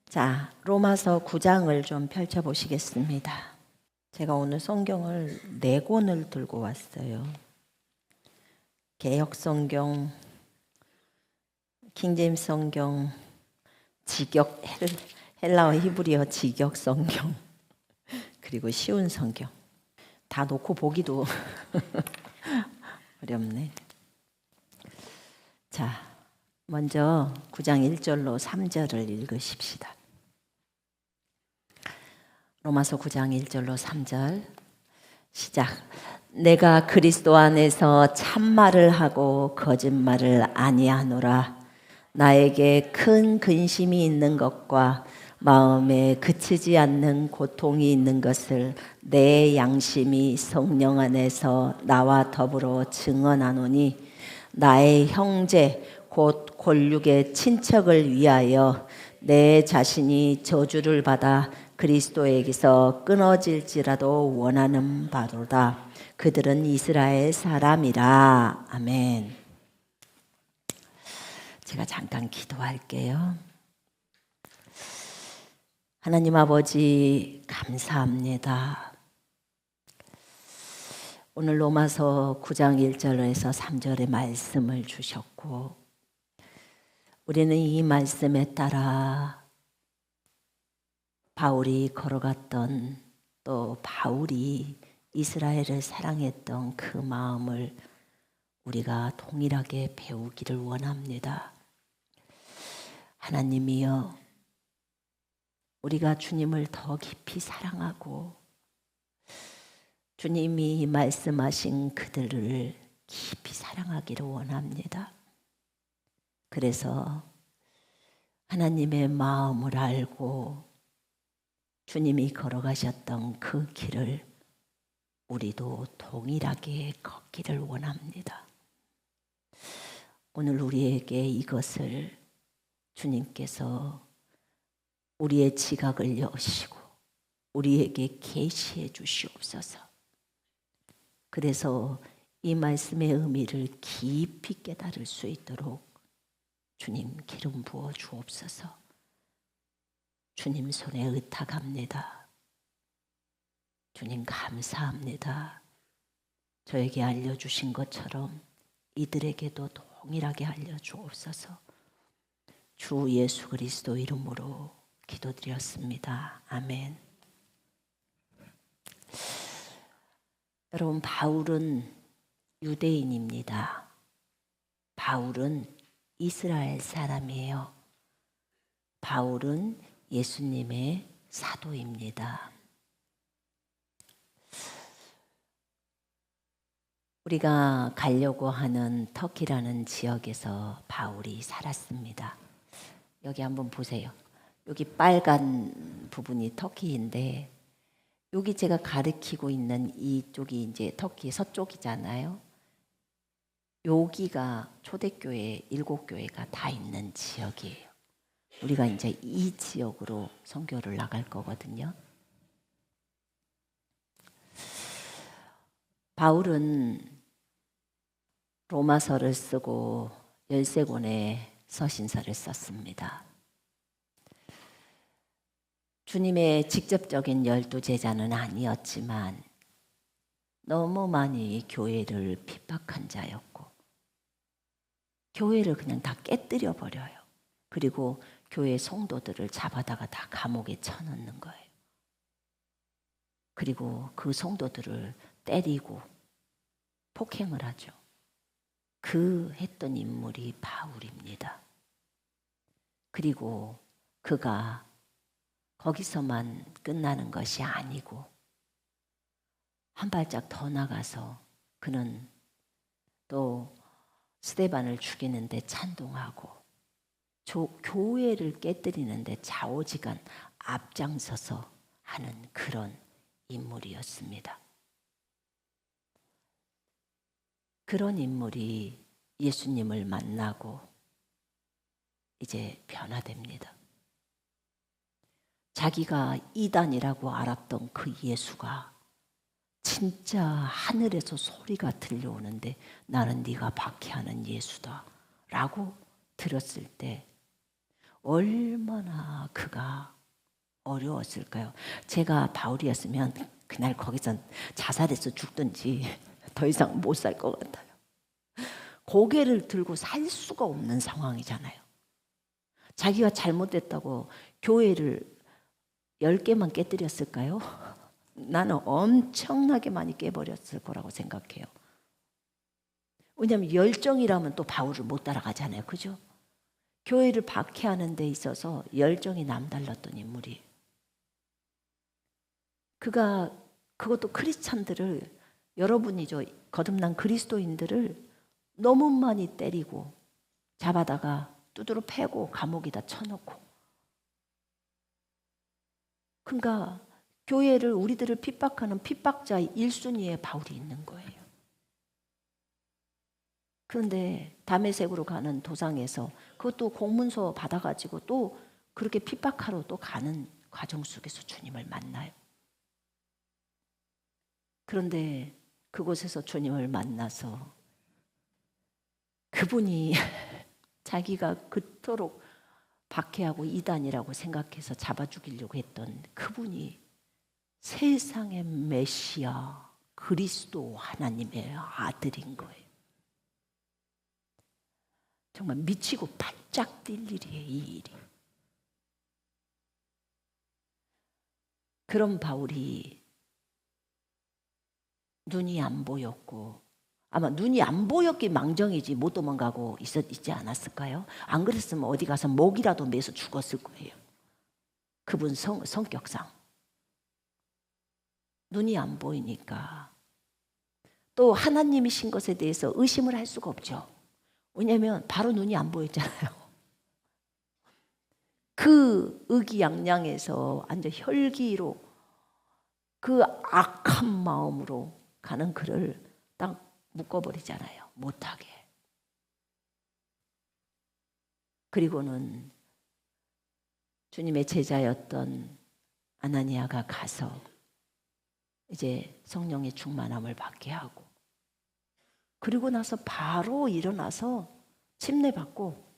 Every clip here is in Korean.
자, 로마서 9장을 좀 펼쳐보시겠습니다. 제가 오늘 성경을 4권을 들고 왔어요. 개역성경, 킹제임스 성경, 직역, 헬라어 히브리어 직역 성경, 그리고 쉬운 성경. 다 놓고 보기도 어렵네. 자, 먼저 9장 1절로 3절을 읽으십시다. 로마서 9장 1절로 3절 시작. 내가 그리스도 안에서 참말을 하고 거짓말을 아니하노라. 나에게 큰 근심이 있는 것과 마음에 그치지 않는 고통이 있는 것을 내 양심이 성령 안에서 나와 더불어 증언하노니, 나의 형제 곧 골육의 친척을 위하여 내 자신이 저주를 받아 그리스도에게서 끊어질지라도 원하는 바로다. 그들은 이스라엘 사람이라. 아멘. 제가 잠깐 기도할게요. 하나님 아버지, 감사합니다. 오늘 로마서 9장 1절에서 3절의 말씀을 주셨고, 우리는 이 말씀에 따라 바울이 걸어갔던, 또 바울이 이스라엘을 사랑했던 그 마음을 우리가 동일하게 배우기를 원합니다. 하나님이여, 우리가 주님을 더 깊이 사랑하고 주님이 말씀하신 그들을 깊이 사랑하기를 원합니다. 그래서 하나님의 마음을 알고 주님이 걸어가셨던 그 길을 우리도 동일하게 걷기를 원합니다. 오늘 우리에게 이것을 주님께서 우리의 지각을 여시고 우리에게 계시해 주시옵소서. 그래서 이 말씀의 의미를 깊이 깨달을 수 있도록 주님 기름 부어 주옵소서. 주님 손에 의탁합니다. 주님 감사합니다. 저에게 알려주신 것처럼 이들에게도 동일하게 알려주옵소서. 주 예수 그리스도 이름으로 기도드렸습니다. 아멘. 여러분, 바울은 유대인입니다. 바울은 이스라엘 사람이에요. 바울은 예수님의 사도입니다. 우리가 가려고 하는 터키라는 지역에서 바울이 살았습니다. 여기 한번 보세요. 여기 빨간 부분이 터키인데, 여기 제가 가리키고 있는 이쪽이 이제 터키 서쪽이잖아요. 여기가 초대교회 7교회가 다 있는 지역이에요. 우리가 이제 이 지역으로 선교를 나갈 거거든요. 바울은 로마서를 쓰고 13권의 서신서를 썼습니다. 주님의 직접적인 12제자는 아니었지만 너무 많이 교회를 핍박한 자였고, 교회를 그냥 다 깨뜨려 버려요. 그리고 교회 성도들을 잡아다가 다 감옥에 쳐넣는 거예요. 그리고 그 성도들을 때리고 폭행을 하죠. 그 했던 인물이 바울입니다. 그리고 그가 거기서만 끝나는 것이 아니고 한 발짝 더 나가서 그는 또 스데반을 죽이는데 찬동하고 교회를 깨뜨리는데 좌우지간 앞장서서 하는 그런 인물이었습니다. 그런 인물이 예수님을 만나고 이제 변화됩니다. 자기가 이단이라고 알았던 그 예수가 진짜 하늘에서 소리가 들려오는데 나는 네가 박해하는 예수다 라고 들었을 때 얼마나 그가 어려웠을까요? 제가 바울이었으면 그날 거기서 자살해서 죽든지 더 이상 못 살 것 같아요. 고개를 들고 살 수가 없는 상황이잖아요. 자기가 잘못됐다고 교회를 10개만 깨뜨렸을까요? 나는 엄청나게 많이 깨버렸을 거라고 생각해요. 왜냐하면 열정이라면 또 바울을 못 따라가잖아요. 그죠? 교회를 박해하는 데 있어서 열정이 남달랐던 인물이에요. 그가 그것도 크리스찬들을, 여러분이죠, 거듭난 그리스도인들을 너무 많이 때리고 잡아다가 두드러 패고 감옥에다 쳐놓고, 그러니까 교회를, 우리들을 핍박하는 핍박자 1순위에 바울이 있는 거예요. 그런데 다메섹으로 가는 도상에서 그것도 공문서 받아가지고 또 그렇게 핍박하러 또 가는 과정 속에서 주님을 만나요. 그런데 그곳에서 주님을 만나서 그분이 자기가 그토록 박해하고 이단이라고 생각해서 잡아 죽이려고 했던 그분이 세상의 메시아 그리스도 하나님의 아들인 거예요. 정말 미치고 발짝 뛸 일이에요, 이 일이. 그런 바울이 눈이 안 보였고, 아마 눈이 안 보였기 망정이지 못 도망가고 있지 않았을까요? 안 그랬으면 어디 가서 목이라도 매서 죽었을 거예요. 그분 성격상. 눈이 안 보이니까 또 하나님이신 것에 대해서 의심을 할 수가 없죠. 왜냐하면 바로 눈이 안 보였잖아요. 그 의기양양해서 완전 혈기로 그 악한 마음으로 가는 그를 딱 묶어버리잖아요. 못하게. 그리고는 주님의 제자였던 아나니아가 가서 이제 성령의 충만함을 받게 하고, 그리고 나서 바로 일어나서 침례받고,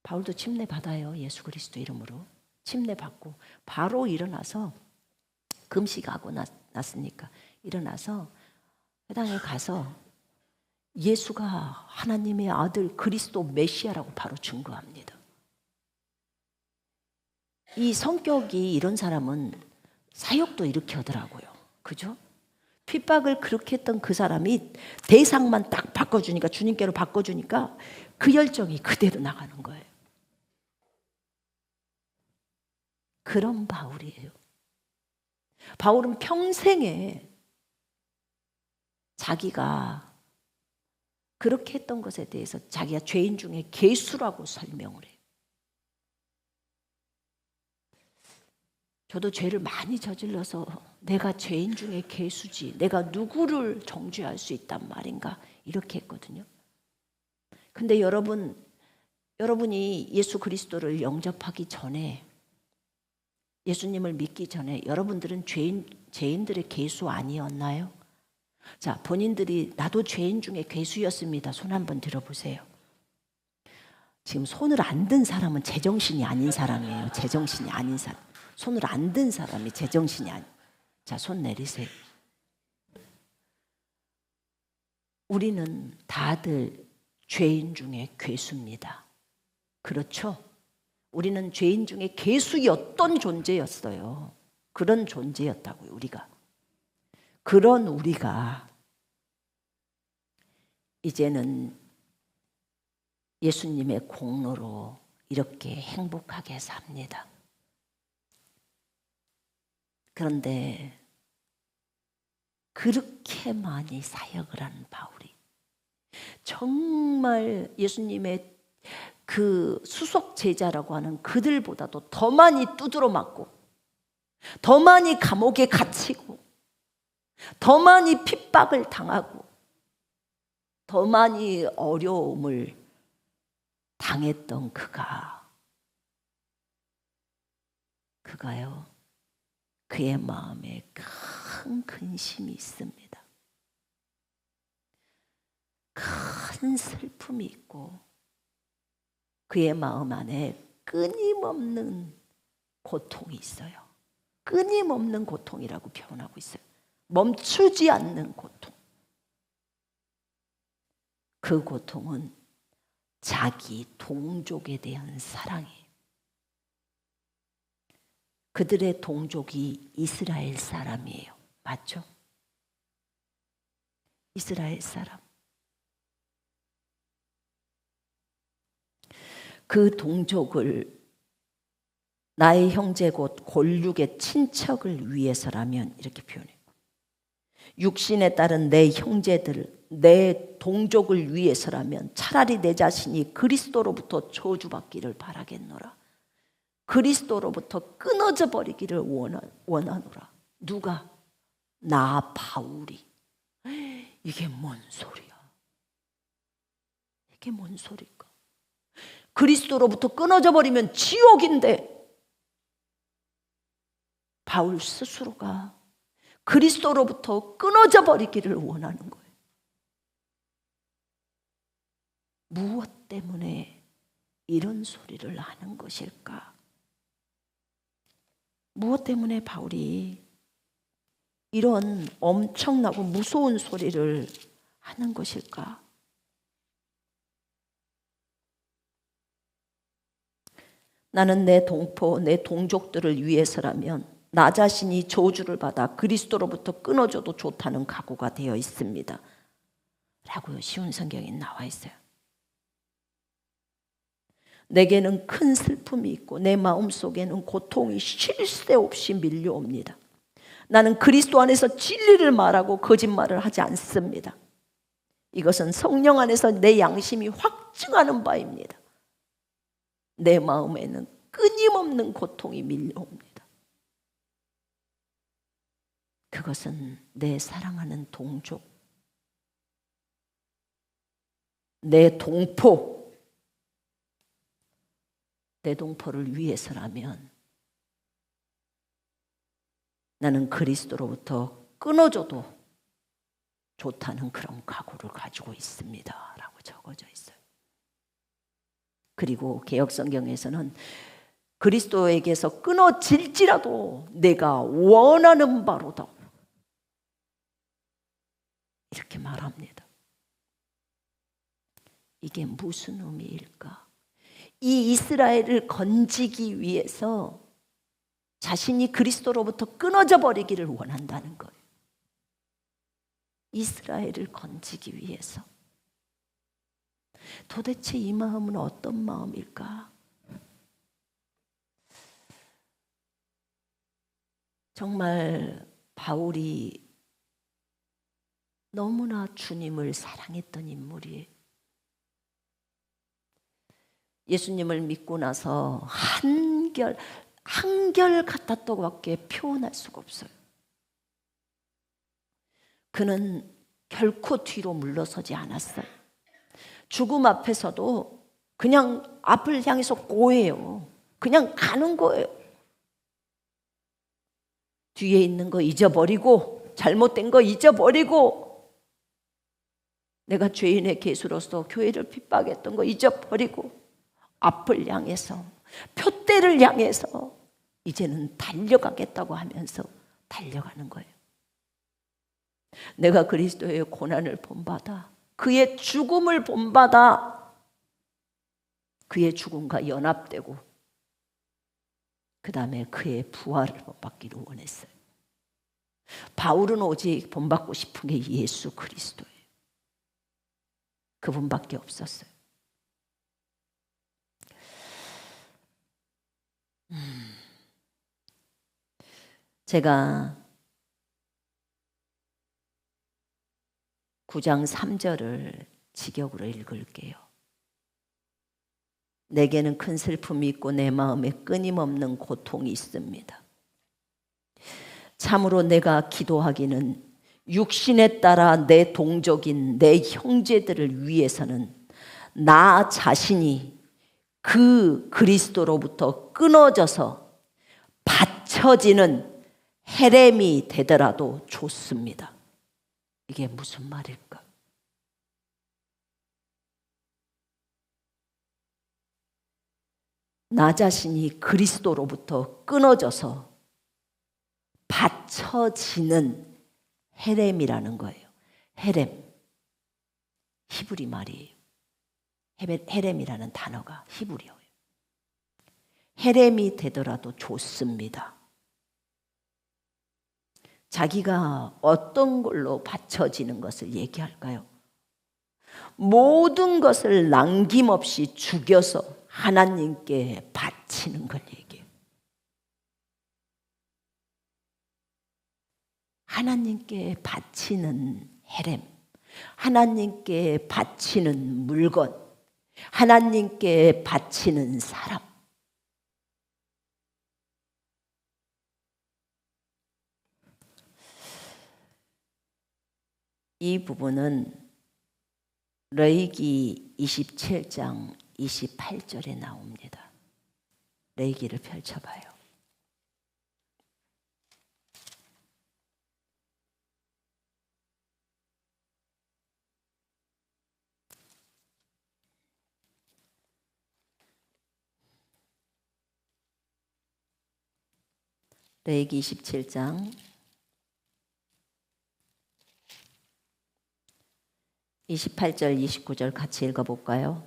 바울도 침례받아요. 예수 그리스도 이름으로 침례받고 바로 일어나서 금식하고 났으니까 일어나서 회당에 가서 예수가 하나님의 아들 그리스도 메시아라고 바로 증거합니다. 이 성격이 이런 사람은 사역도 이렇게 하더라고요. 그죠? 핍박을 그렇게 했던 그 사람이 대상만 딱 바꿔주니까, 주님께로 바꿔주니까 그 열정이 그대로 나가는 거예요. 그런 바울이에요. 바울은 평생에 자기가 그렇게 했던 것에 대해서 자기가 죄인 중에 괴수라고 설명을 해요. 저도 죄를 많이 저질러서 내가 죄인 중에 괴수지, 내가 누구를 정죄할 수 있단 말인가 이렇게 했거든요. 근데 여러분이 예수 그리스도를 영접하기 전에, 예수님을 믿기 전에 여러분들은 죄인들의 괴수 아니었나요? 자, 본인들이 나도 죄인 중에 괴수였습니다. 손 한번 들어보세요. 지금 손을 안 든 사람은 제정신이 아닌 사람이에요. 제정신이 아닌 사람. 손을 안 든 사람이 제정신이 아닌. 자, 손 내리세요. 우리는 다들 죄인 중에 괴수입니다. 그렇죠? 우리는 죄인 중에 괴수였던 존재였어요. 그런 존재였다고요, 우리가. 그런 우리가 이제는 예수님의 공로로 이렇게 행복하게 삽니다. 그런데 그렇게 많이 사역을 하는 바울이 정말 예수님의 그 수속 제자라고 하는 그들보다도 더 많이 두드러 맞고, 더 많이 감옥에 갇히고, 더 많이 핍박을 당하고, 더 많이 어려움을 당했던 그가요, 그의 마음에 큰 근심이 있습니다. 큰 슬픔이 있고, 그의 마음 안에 끊임없는 고통이 있어요. 끊임없는 고통이라고 표현하고 있어요. 멈추지 않는 고통. 그 고통은 자기 동족에 대한 사랑이에요. 그들의 동족이 이스라엘 사람이에요. 맞죠? 이스라엘 사람. 그 동족을 나의 형제 곧 골육의 친척을 위해서라면 이렇게 표현해요. 육신에 따른 내 형제들, 내 동족을 위해서라면 차라리 내 자신이 그리스도로부터 저주받기를 바라겠노라. 그리스도로부터 끊어져 버리기를 원하노라. 누가? 나 바울이. 이게 뭔 소리야? 이게 뭔 소리일까? 그리스도로부터 끊어져 버리면 지옥인데 바울 스스로가 그리스도로부터 끊어져 버리기를 원하는 거예요. 무엇 때문에 이런 소리를 하는 것일까? 무엇 때문에 바울이 이런 엄청나고 무서운 소리를 하는 것일까? 나는 내 동포, 내 동족들을 위해서라면 나 자신이 저주를 받아 그리스도로부터 끊어져도 좋다는 각오가 되어 있습니다. 라고 쉬운 성경에 나와 있어요. 내게는 큰 슬픔이 있고 내 마음속에는 고통이 쉴 새 없이 밀려옵니다. 나는 그리스도 안에서 진리를 말하고 거짓말을 하지 않습니다. 이것은 성령 안에서 내 양심이 확증하는 바입니다. 내 마음에는 끊임없는 고통이 밀려옵니다. 그것은 내 사랑하는 동족, 내 동포, 내 동포를 위해서라면 나는 그리스도로부터 끊어져도 좋다는 그런 각오를 가지고 있습니다. 라고 적어져 있어요. 그리고 개역성경에서는 그리스도에게서 끊어질지라도 내가 원하는 바로다. 이렇게 말합니다. 이게 무슨 의미일까? 이 이스라엘을 건지기 위해서 자신이 그리스도로부터 끊어져 버리기를 원한다는 거예요. 이스라엘을 건지기 위해서. 도대체 이 마음은 어떤 마음일까? 정말 바울이 너무나 주님을 사랑했던 인물이에요. 예수님을 믿고 나서 한결 같았다고밖에 표현할 수가 없어요. 그는 결코 뒤로 물러서지 않았어요. 죽음 앞에서도 그냥 앞을 향해서 고해요. 그냥 가는 거예요. 뒤에 있는 거 잊어버리고 잘못된 거 잊어버리고 내가 죄인의 계수로서 교회를 핍박했던 거 잊어버리고 앞을 향해서 표대를 향해서 이제는 달려가겠다고 하면서 달려가는 거예요. 내가 그리스도의 고난을 본받아 그의 죽음을 본받아 그의 죽음과 연합되고 그 다음에 그의 부활을 본받기를 원했어요. 바울은 오직 본받고 싶은 게 예수 그리스도예요. 그분밖에 없었어요. 제가 9장 3절을 직역으로 읽을게요. 내게는 큰 슬픔이 있고 내 마음에 끊임없는 고통이 있습니다. 참으로 내가 기도하기는 육신에 따라 내 동족인 내 형제들을 위해서는 나 자신이 그 그리스도로부터 끊어져서 받쳐지는 헤렘이 되더라도 좋습니다. 이게 무슨 말일까? 나 자신이 그리스도로부터 끊어져서 받쳐지는 헤렘이라는 거예요. 헤렘, 히브리 말이에요. 헤렘이라는 단어가 히브리어예요. 헤렘이 되더라도 좋습니다. 자기가 어떤 걸로 받쳐지는 것을 얘기할까요? 모든 것을 남김없이 죽여서 하나님께 바치는 걸 얘기해요. 하나님께 바치는 헤렘, 하나님께 바치는 물건, 하나님께 바치는 사람. 이 부분은 레위기 27장 28절에 나옵니다. 레위기를 펼쳐봐요. 레위기 27장 28절 29절 같이 읽어볼까요?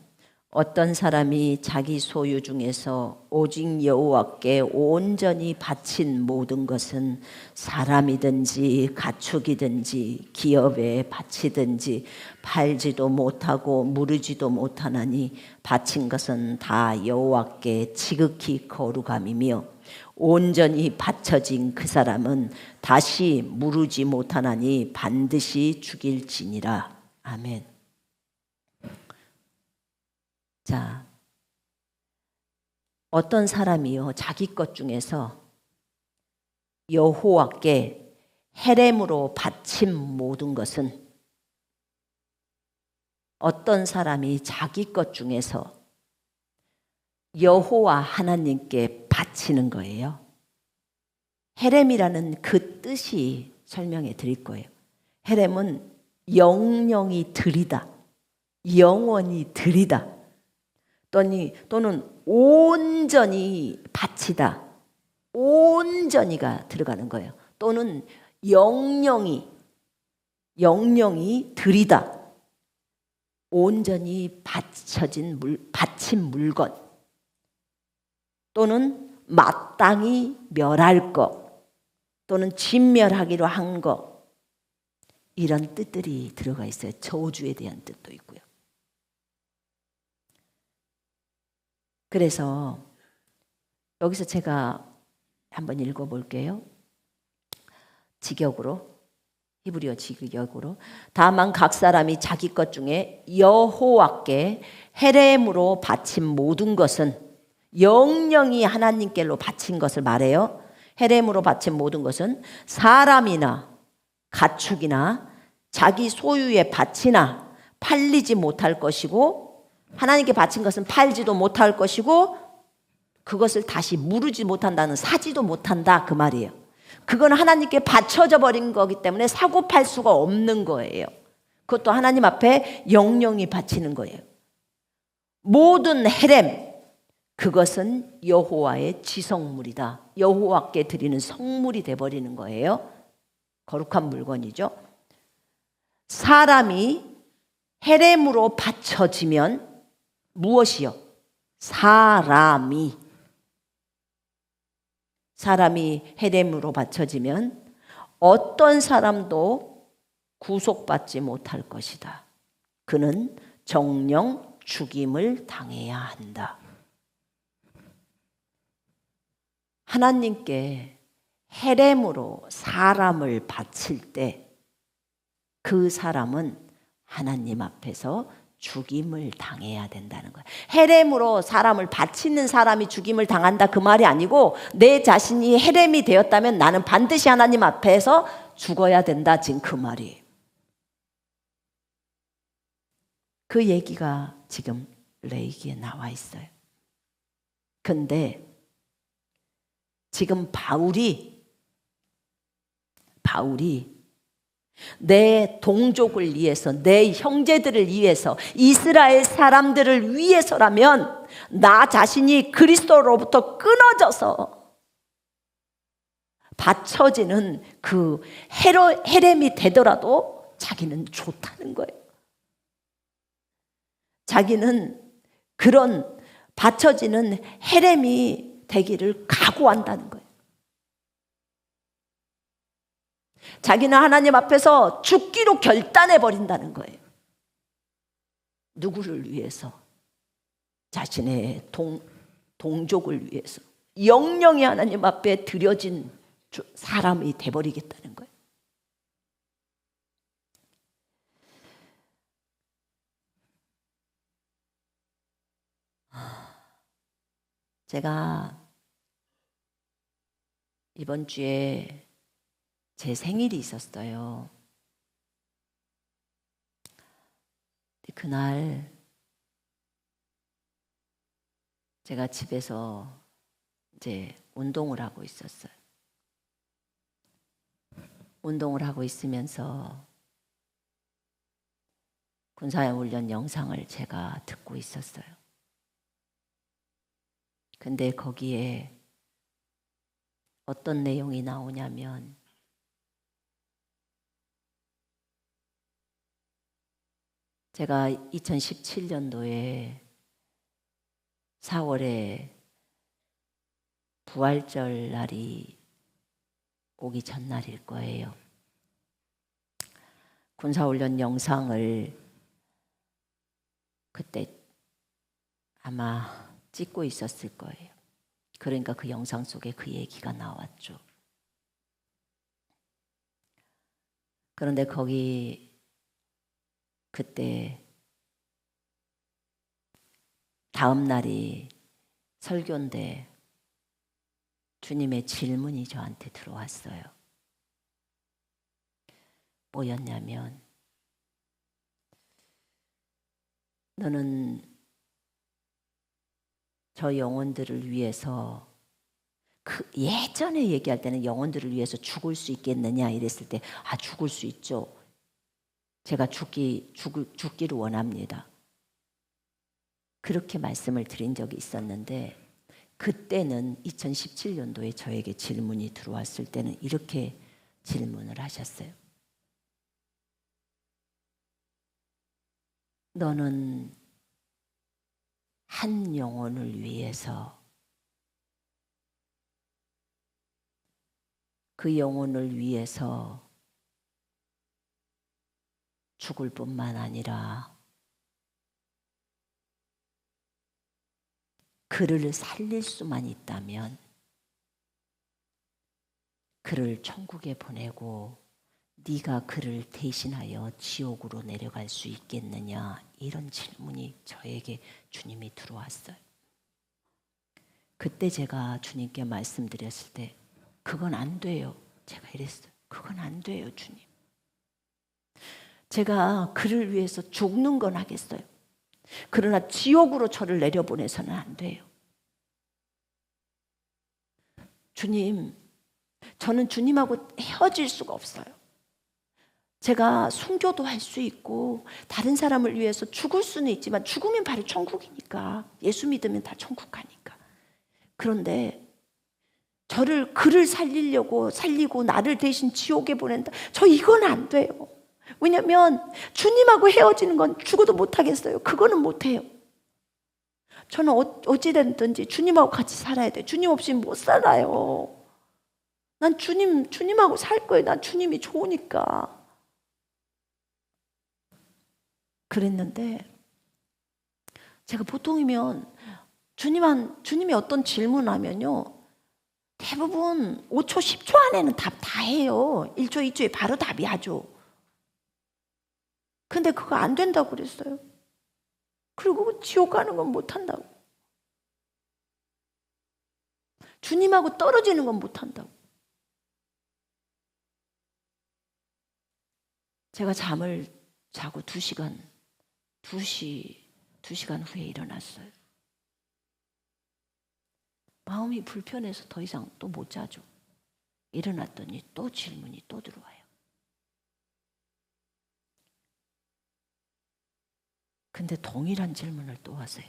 어떤 사람이 자기 소유 중에서 오직 여호와께 온전히 바친 모든 것은 사람이든지 가축이든지 기업에 바치든지 팔지도 못하고 무르지도 못하나니 바친 것은 다 여호와께 지극히 거룩함이며 온전히 바쳐진 그 사람은 다시 무르지 못하나니 반드시 죽일지니라. 아멘. 자, 어떤 사람이요 자기 것 중에서 여호와께 헤렘으로 바친 모든 것은, 어떤 사람이 자기 것 중에서 여호와 하나님께 바치는 거예요. 헤렘이라는 그 뜻이 설명해 드릴 거예요. 헤렘은 영영이 드리다, 영원히 드리다, 또는 온전히 바치다, 온전히가 들어가는 거예요. 또는 영영이 드리다, 온전히 바친 물건, 또는 마땅히 멸할 것, 또는 진멸하기로 한 것, 이런 뜻들이 들어가 있어요. 저주에 대한 뜻도 있고요. 그래서 여기서 제가 한번 읽어볼게요. 직역으로, 히브리어 직역으로. 다만 각 사람이 자기 것 중에 여호와께 헤렘으로 바친 모든 것은, 영영이 하나님께로 바친 것을 말해요. 헤렘으로 바친 모든 것은 사람이나 가축이나 자기 소유의 밭이나 팔리지 못할 것이고, 하나님께 바친 것은 팔지도 못할 것이고, 그것을 다시 무르지 못한다는, 사지도 못한다 그 말이에요. 그건 하나님께 바쳐져 버린 거기 때문에 사고 팔 수가 없는 거예요. 그것도 하나님 앞에 영영이 바치는 거예요. 모든 헤렘, 그것은 여호와의 지성물이다. 여호와께 드리는 성물이 돼버리는 거예요. 거룩한 물건이죠. 사람이 헤렘으로 바쳐지면 무엇이요? 사람이 헤렘으로 바쳐지면 어떤 사람도 구속받지 못할 것이다. 그는 정령 죽임을 당해야 한다. 하나님께 헤렘으로 사람을 바칠 때 그 사람은 하나님 앞에서 죽임을 당해야 된다는 거예요. 헤렘으로 사람을 바치는 사람이 죽임을 당한다 그 말이 아니고, 내 자신이 헤렘이 되었다면 나는 반드시 하나님 앞에서 죽어야 된다, 지금 그 말이에요. 그 얘기가 지금 레위기에 나와 있어요. 근데 지금 바울이 내 동족을 위해서, 내 형제들을 위해서, 이스라엘 사람들을 위해서라면 나 자신이 그리스도로부터 끊어져서 받쳐지는 그 헤렘이 되더라도 자기는 좋다는 거예요. 자기는 그런 받쳐지는 헤렘이 되기를 각오한다는 거예요. 자기는 하나님 앞에서 죽기로 결단해 버린다는 거예요. 누구를 위해서? 자신의 동족을 위해서. 영영이 하나님 앞에 드려진 사람이 돼버리겠다는 거예요. 제가 이번 주에 제 생일이 있었어요. 그날 제가 집에서 이제 운동을 하고 있었어요. 운동을 하고 있으면서 군사훈련 영상을 제가 듣고 있었어요. 근데 거기에 어떤 내용이 나오냐면 제가 2017년도에 4월에 부활절 날이 오기 전날일 거예요. 군사훈련 영상을 그때 아마 찍고 있었을 거예요. 그러니까 그 영상 속에 그 얘기가 나왔죠. 그런데 거기 그때 다음 날이 설교인데 주님의 질문이 저한테 들어왔어요. 뭐였냐면, 너는 저 영혼들을 위해서, 예전에 얘기할 때는 영혼들을 위해서 죽을 수 있겠느냐 이랬을 때, 죽을 수 있죠. 제가 죽기를 원합니다. 그렇게 말씀을 드린 적이 있었는데, 그때는 2017년도에 저에게 질문이 들어왔을 때는 이렇게 질문을 하셨어요. 너는 한 영혼을 위해서, 그 영혼을 위해서 죽을 뿐만 아니라 그를 살릴 수만 있다면 그를 천국에 보내고 네가 그를 대신하여 지옥으로 내려갈 수 있겠느냐, 이런 질문이 저에게 주님이 들어왔어요. 그때 제가 주님께 말씀드렸을 때 그건 안 돼요. 제가 이랬어요. 그건 안 돼요, 주님. 제가 그를 위해서 죽는 건 하겠어요. 그러나 지옥으로 저를 내려보내서는 안 돼요. 주님, 저는 주님하고 헤어질 수가 없어요. 제가 순교도 할 수 있고 다른 사람을 위해서 죽을 수는 있지만 죽으면 바로 천국이니까, 예수 믿으면 다 천국 가니까. 그런데 그를 살리고 나를 대신 지옥에 보낸다. 저 이건 안 돼요. 왜냐하면 주님하고 헤어지는 건 죽어도 못하겠어요. 그거는 못해요. 저는 어찌됐든지 주님하고 같이 살아야 돼요. 주님 없이는 못 살아요. 난 주님하고 살 거예요. 난 주님이 좋으니까. 그랬는데 제가 보통이면 주님이 어떤 질문을 하면요, 대부분 5초, 10초 안에는 답 다 해요. 1초, 2초에 바로 답이 하죠. 근데 그거 안 된다고 그랬어요. 그리고 지옥 가는 건 못한다고. 주님하고 떨어지는 건 못한다고. 제가 잠을 자고 2시간 후에 일어났어요. 마음이 불편해서 더 이상 또 못 자죠. 일어났더니 또 질문이 또 들어와요. 근데 동일한 질문을 또 하세요.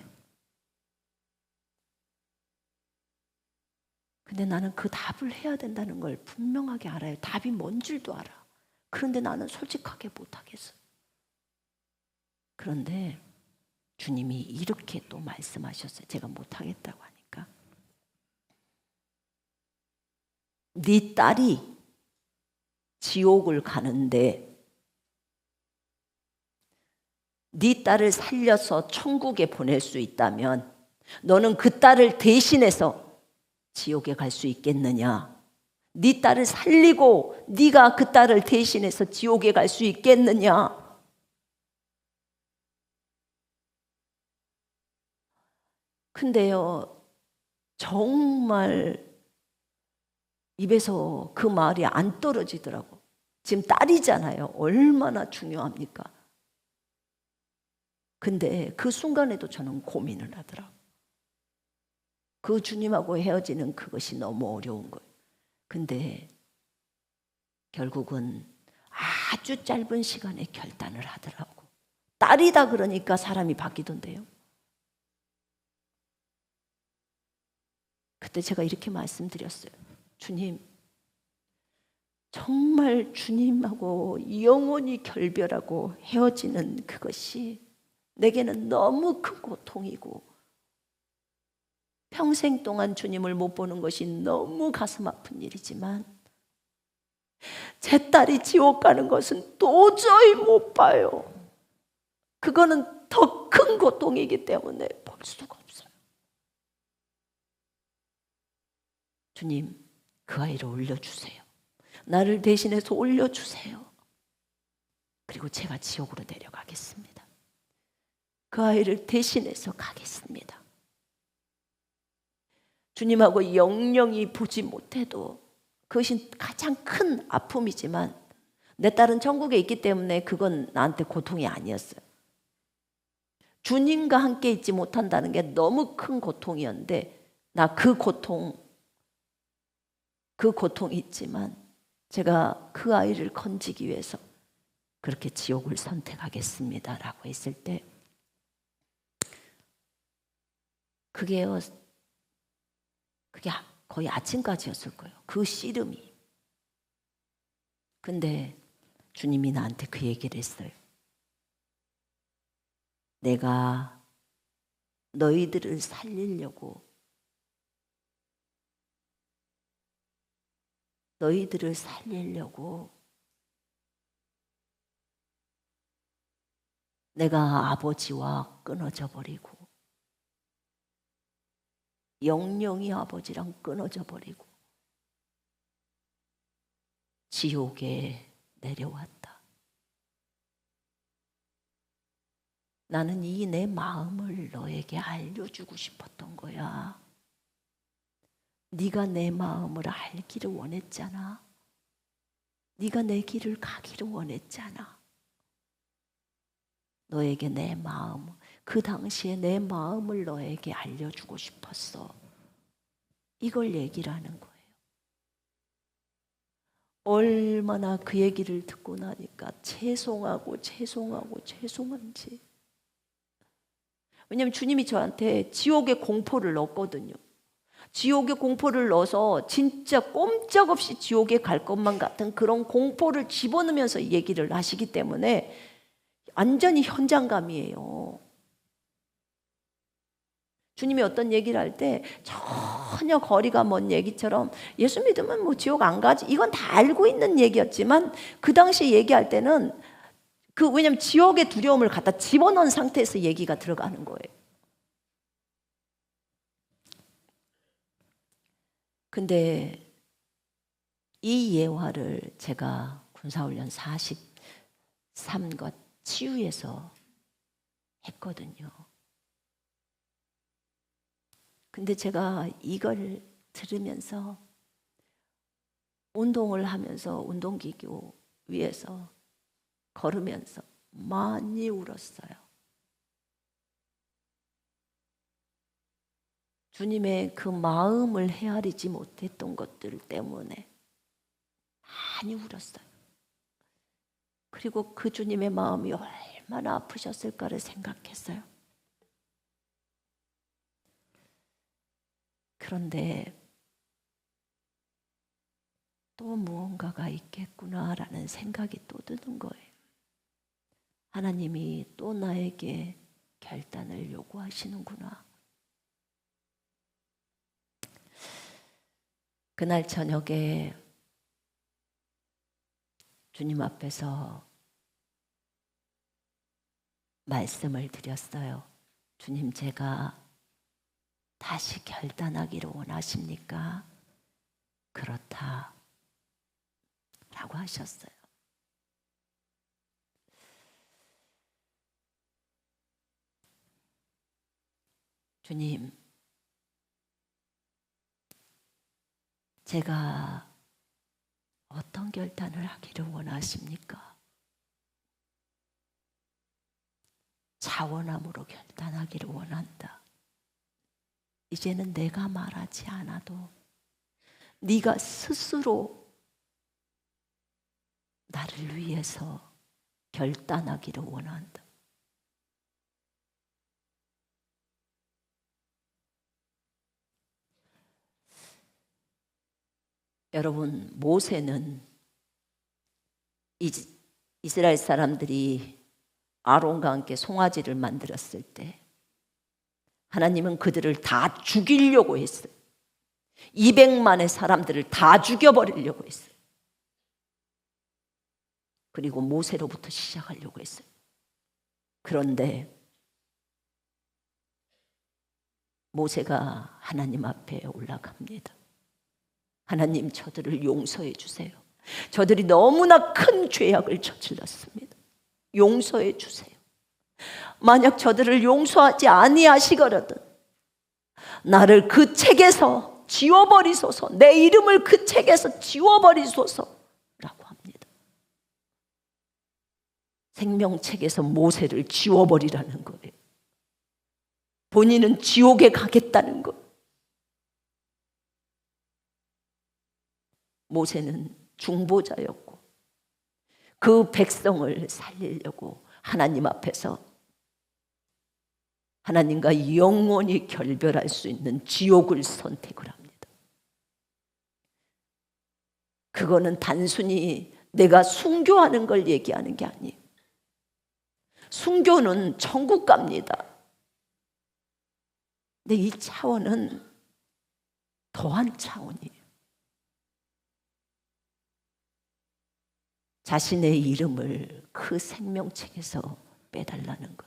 근데 나는 그 답을 해야 된다는 걸 분명하게 알아요. 답이 뭔 줄도 알아. 그런데 나는 솔직하게 못하겠어. 그런데 주님이 이렇게 또 말씀하셨어요. 제가 못하겠다고 하니까. 네 딸이 지옥을 가는데 네 딸을 살려서 천국에 보낼 수 있다면 너는 그 딸을 대신해서 지옥에 갈 수 있겠느냐? 네 딸을 살리고 네가 그 딸을 대신해서 지옥에 갈 수 있겠느냐? 근데요, 정말 입에서 그 말이 안 떨어지더라고. 지금 딸이잖아요. 얼마나 중요합니까? 근데 그 순간에도 저는 고민을 하더라고. 그 주님하고 헤어지는 그것이 너무 어려운 거예요. 근데 결국은 아주 짧은 시간에 결단을 하더라고. 딸이다 그러니까 사람이 바뀌던데요. 그때 제가 이렇게 말씀드렸어요. 주님, 정말 주님하고 영원히 결별하고 헤어지는 그것이 내게는 너무 큰 고통이고 평생 동안 주님을 못 보는 것이 너무 가슴 아픈 일이지만 제 딸이 지옥 가는 것은 도저히 못 봐요. 그거는 더 큰 고통이기 때문에 볼 수가 없어요. 주님, 그 아이를 올려주세요. 나를 대신해서 올려주세요. 그리고 제가 지옥으로 내려가겠습니다. 그 아이를 대신해서 가겠습니다. 주님하고 영영이 보지 못해도 그것이 가장 큰 아픔이지만 내 딸은 천국에 있기 때문에 그건 나한테 고통이 아니었어요. 주님과 함께 있지 못한다는 게 너무 큰 고통이었는데 나 그 고통이 있지만 제가 그 아이를 건지기 위해서 그렇게 지옥을 선택하겠습니다 라고 했을 때 그게 거의 아침까지였을 거예요. 그 씨름이. 근데 주님이 나한테 그 얘기를 했어요. 내가 너희들을 살리려고 내가 아버지와 끊어져 버리고 영영이 아버지랑 끊어져 버리고 지옥에 내려왔다. 나는 이 내 마음을 너에게 알려주고 싶었던 거야. 네가 내 마음을 알기를 원했잖아. 네가 내 길을 가기를 원했잖아. 너에게 내 마음, 그 당시에 내 마음을 너에게 알려주고 싶었어. 이걸 얘기를 하는 거예요. 얼마나 그 얘기를 듣고 나니까 죄송한지. 왜냐하면 주님이 저한테 지옥의 공포를 넣었거든요. 지옥의 공포를 넣어서 진짜 꼼짝없이 지옥에 갈 것만 같은 그런 공포를 집어넣으면서 얘기를 하시기 때문에 완전히 현장감이에요. 주님이 어떤 얘기를 할 때 전혀 거리가 먼 얘기처럼 예수 믿으면 뭐 지옥 안 가지 이건 다 알고 있는 얘기였지만 그 당시 얘기할 때는 왜냐면 지옥의 두려움을 갖다 집어넣은 상태에서 얘기가 들어가는 거예요. 근데 이 예화를 제가 군사훈련 43과 치유에서 했거든요. 근데 제가 이걸 들으면서 운동을 하면서 운동기구 위에서 걸으면서 많이 울었어요. 주님의 그 마음을 헤아리지 못했던 것들 때문에 많이 울었어요. 그리고 그 주님의 마음이 얼마나 아프셨을까를 생각했어요. 그런데 또 무언가가 있겠구나라는 생각이 또 드는 거예요. 하나님이 또 나에게 결단을 요구하시는구나. 그날 저녁에 주님 앞에서 말씀을 드렸어요. 주님, 제가 다시 결단하기를 원하십니까? 그렇다 라고 하셨어요. 주님, 제가 어떤 결단을 하기를 원하십니까? 차원함으로 결단하기를 원한다. 이제는 내가 말하지 않아도 네가 스스로 나를 위해서 결단하기를 원한다. 여러분, 모세는 이스라엘 사람들이 아론과 함께 송아지를 만들었을 때 하나님은 그들을 다 죽이려고 했어요. 200만의 사람들을 다 죽여버리려고 했어요. 그리고 모세로부터 시작하려고 했어요. 그런데 모세가 하나님 앞에 올라갑니다. 하나님, 저들을 용서해 주세요. 저들이 너무나 큰 죄악을 저질렀습니다. 용서해 주세요. 만약 저들을 용서하지 아니하시거든 나를 그 책에서 지워버리소서, 내 이름을 그 책에서 지워버리소서 라고 합니다. 생명책에서 모세를 지워버리라는 거예요. 본인은 지옥에 가겠다는 거예요. 모세는 중보자였고 그 백성을 살리려고 하나님 앞에서 하나님과 영원히 결별할 수 있는 지옥을 선택을 합니다. 그거는 단순히 내가 순교하는 걸 얘기하는 게 아니에요. 순교는 천국 갑니다. 근데 이 차원은 더한 차원이에요. 자신의 이름을 그 생명책에서 빼달라는 것.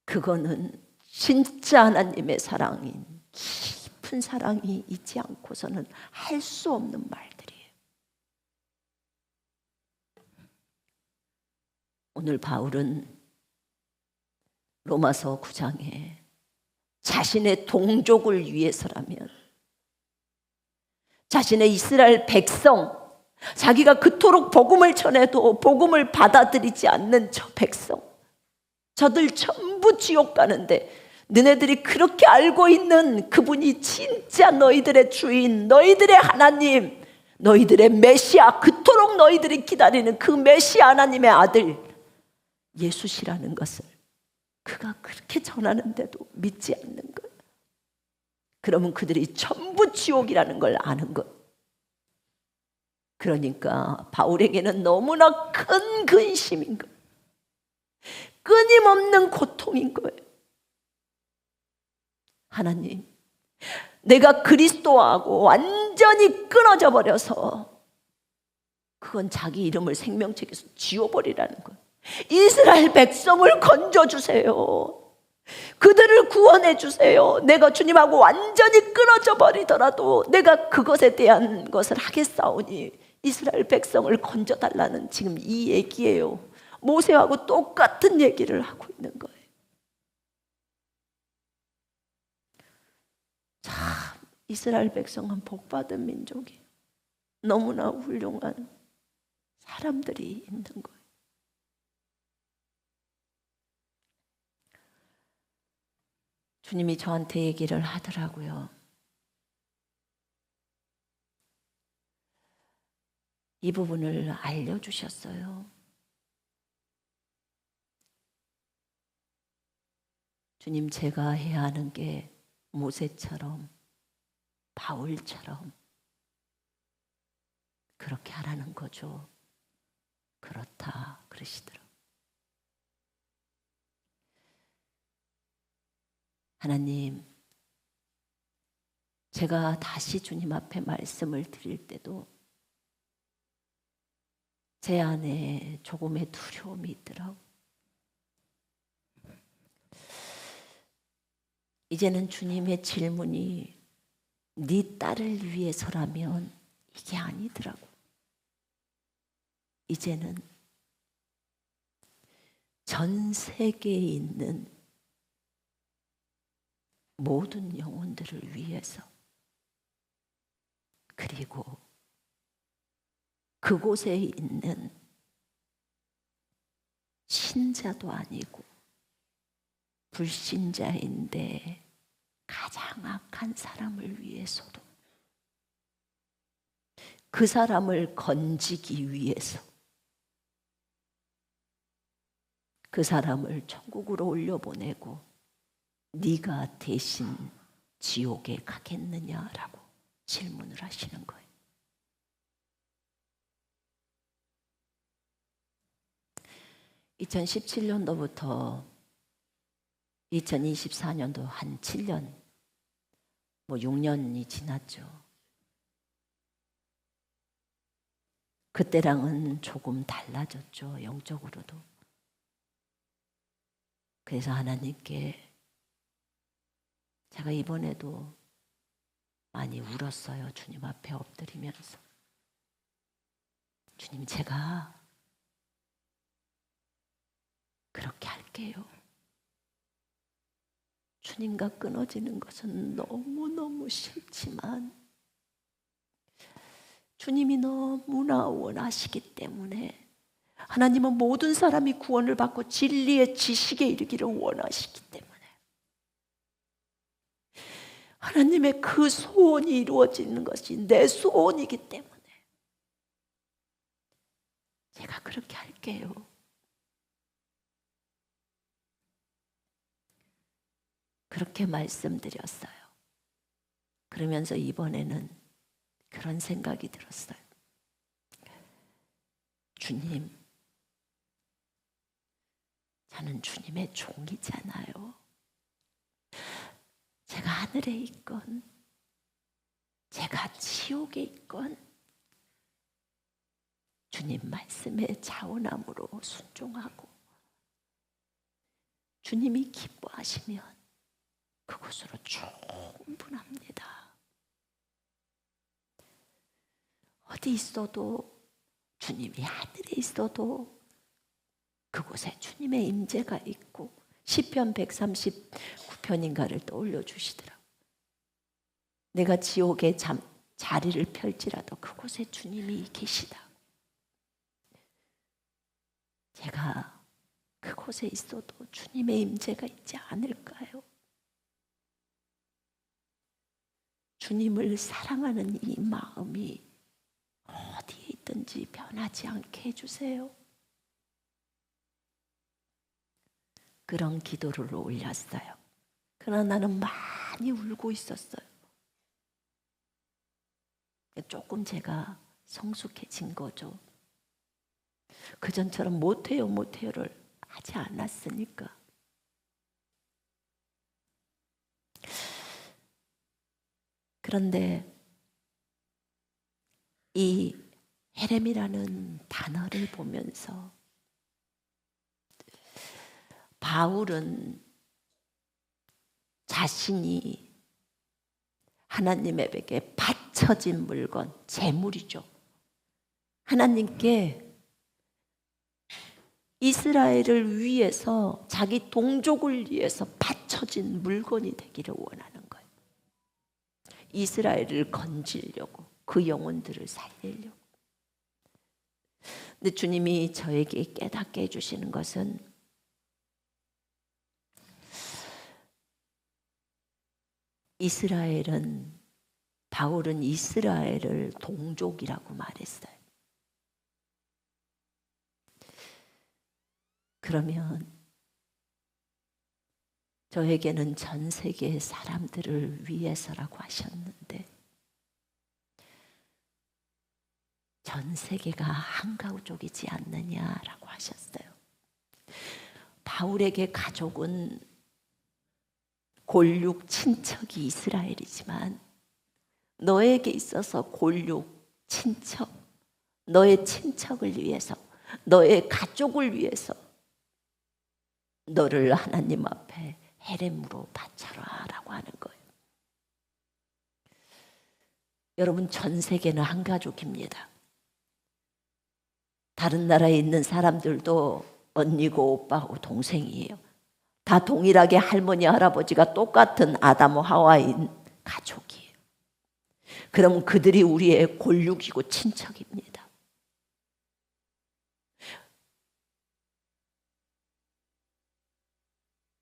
그거는 진짜 하나님의 사랑인 깊은 사랑이 있지 않고서는 할 수 없는 말들이에요. 오늘 바울은 로마서 9장에 자신의 동족을 위해서라면, 자신의 이스라엘 백성, 자기가 그토록 복음을 전해도 복음을 받아들이지 않는 저 백성, 저들 전부 지옥 가는데 너네들이 그렇게 알고 있는 그분이 진짜 너희들의 주인, 너희들의 하나님, 너희들의 메시아, 그토록 너희들이 기다리는 그 메시아 하나님의 아들 예수시라는 것을 그가 그렇게 전하는데도 믿지 않는 것. 그러면 그들이 전부 지옥이라는 걸 아는 것. 그러니까 바울에게는 너무나 큰 근심인 것, 끊임없는 고통인 거예요. 하나님, 내가 그리스도하고 완전히 끊어져 버려서 그건 자기 이름을 생명책에서 지워버리라는 거예요. 이스라엘 백성을 건져주세요. 그들을 구원해 주세요. 내가 주님하고 완전히 끊어져 버리더라도 내가 그것에 대한 것을 하겠사오니 이스라엘 백성을 건져달라는 지금 이 얘기예요. 모세하고 똑같은 얘기를 하고 있는 거예요. 참 이스라엘 백성은 복받은 민족이에요. 너무나 훌륭한 사람들이 있는 거예요. 주님이 저한테 얘기를 하더라고요. 이 부분을 알려주셨어요. 주님, 제가 해야 하는 게 모세처럼 바울처럼 그렇게 하라는 거죠. 그렇다 그러시더라고요. 하나님, 제가 다시 주님 앞에 말씀을 드릴 때도 제 안에 조금의 두려움이 있더라고요. 이제는 주님의 질문이 네 딸을 위해서라면 이게 아니더라고. 이제는 전 세계에 있는 모든 영혼들을 위해서, 그리고 그곳에 있는 신자도 아니고 불신자인데 가장 악한 사람을 위해서도, 그 사람을 건지기 위해서, 그 사람을 천국으로 올려보내고 네가 대신 지옥에 가겠느냐라고 질문을 하시는 거예요. 2017년도부터 2024년도 한 7년, 6년이 지났죠. 그때랑은 조금 달라졌죠, 영적으로도. 그래서 하나님께 제가 이번에도 많이 울었어요. 주님 앞에 엎드리면서. 주님, 제가 그렇게 할게요. 주님과 끊어지는 것은 너무너무 싫지만 주님이 너무나 원하시기 때문에, 하나님은 모든 사람이 구원을 받고 진리의 지식에 이르기를 원하시기 때문에, 하나님의 그 소원이 이루어지는 것이 내 소원이기 때문에 제가 그렇게 할게요. 그렇게 말씀드렸어요. 그러면서 이번에는 그런 생각이 들었어요. 주님, 저는 주님의 종이잖아요. 제가 하늘에 있건 제가 지옥에 있건 주님 말씀에 자원함으로 순종하고 주님이 기뻐하시면 그곳으로 충분합니다. 어디 있어도, 주님이 하늘에 있어도 그곳에 주님의 임재가 있고, 시편 139편인가를 떠올려 주시더라고요. 내가 지옥에 자리를 펼지라도 그곳에 주님이 계시다. 제가 그곳에 있어도 주님의 임재가 있지 않을까요? 주님을 사랑하는 이 마음이 어디에 있든지 변하지 않게 해주세요. 그런 기도를 올렸어요. 그러나 나는 많이 울고 있었어요. 조금 제가 성숙해진 거죠. 그전처럼 못해요를 하지 않았으니까. 그런데 이 헤렘이라는 단어를 보면서 바울은 자신이 하나님에게 바쳐진 물건, 재물이죠. 하나님께 이스라엘을 위해서, 자기 동족을 위해서 바쳐진 물건이 되기를 원하는 거예요. 이스라엘을 건지려고, 그 영혼들을 살리려고. 근데 주님이 저에게 깨닫게 해주시는 것은, 바울은 이스라엘을 동족이라고 말했어요. 그러면 저에게는 전 세계의 사람들을 위해서라고 하셨는데 전 세계가 한 가족이지 않느냐라고 하셨어요. 바울에게 가족은 골육 친척이 이스라엘이지만 너에게 있어서 골육 친척, 너의 친척을 위해서, 너의 가족을 위해서 너를 하나님 앞에 헤렘으로 바쳐라 라고 하는 거예요. 여러분, 전 세계는 한 가족입니다. 다른 나라에 있는 사람들도 언니고 오빠고 동생이에요. 다 동일하게 할머니 할아버지가 똑같은 아담 하와인 가족이에요. 그럼 그들이 우리의 골육이고 친척입니다.